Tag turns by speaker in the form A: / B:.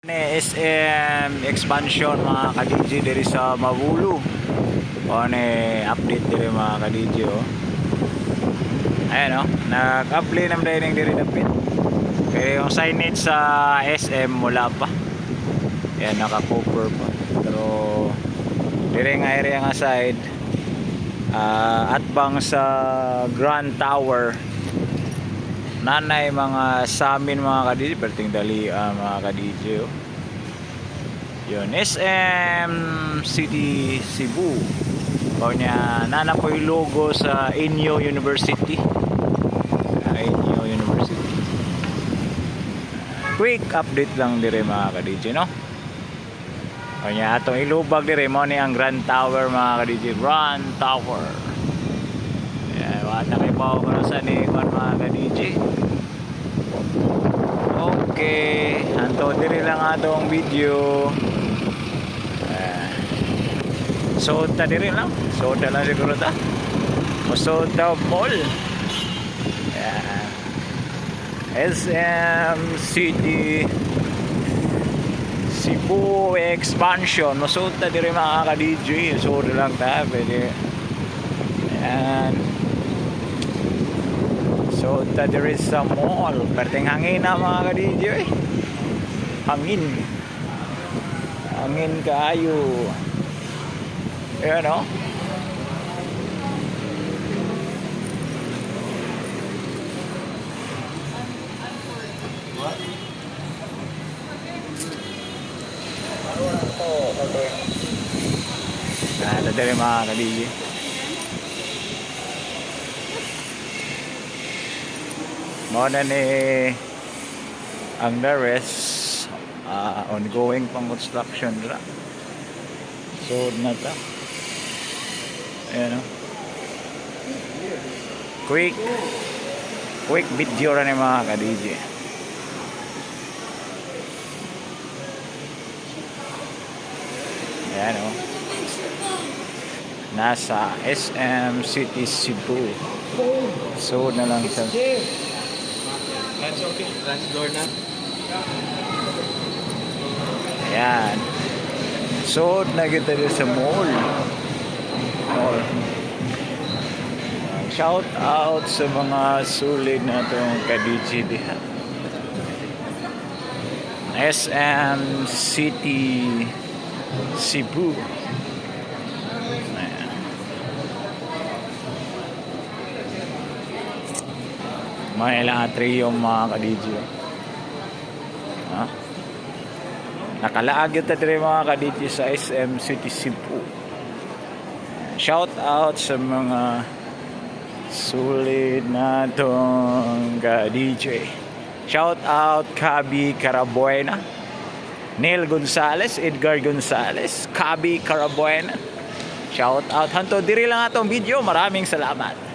A: SM expansion mga ka-DJ diri sa Mabulu. O update diri mga ka-DJ oh. Ayan oh, nag-apply nam dining diri dapit. Kaya yung signage sa SM wala pa. Ayan, naka-cover pa. Pero diri nga area nga side at bang sa Grand Tower nanay mga sa amin mga ka-DJ, perting dali mga ka-DJ oh. Yun, SM City Cebu. O niya, nana po yung logo sa Inyo University. Inyo University. Quick update lang dire mga ka-DJ no. O niya, atong ilubag dire mo ni ang Grand Tower mga ka-DJ. Grand Tower. Wala kayo pa ako sa ni mga ka-DJ. Okay, anto diri lang atong video. Soda diri lang. Soda lang siguro ta. Soda Mall. SM City Cebu expansion. Soda diri mga ka-DJ. Soda lang ta. Pwede. Ayan. So, there is a mall. Perting hangin na mga ka-DJ. Hangin. Hangin kayo. Ayan o. Ito din mga ka-DJ. Muna ni ang the rest ongoing pang construction na. So na ta. Ayan o. Quick video na ni mga ka-DJ. Ayan o. Nasa SM City Cebu. So na lang sa
B: That's okay. That's door na.
A: ayan. So na kita din sa mall. Shout out sa mga sulit na itong ka-DJ diha. SM City Cebu. Ayan. May ilang atrium mga ka-DJ. Nakalaag yun tayo mga ka-DJ sa SM City Cebu. Shout out sa mga sulit na itong ka-DJ. Shout out Kabi Carabuena, Neil Gonzales, Edgar Gonzales, Kabi Carabuena. Shout out. Hanto diri lang atong video. Maraming salamat.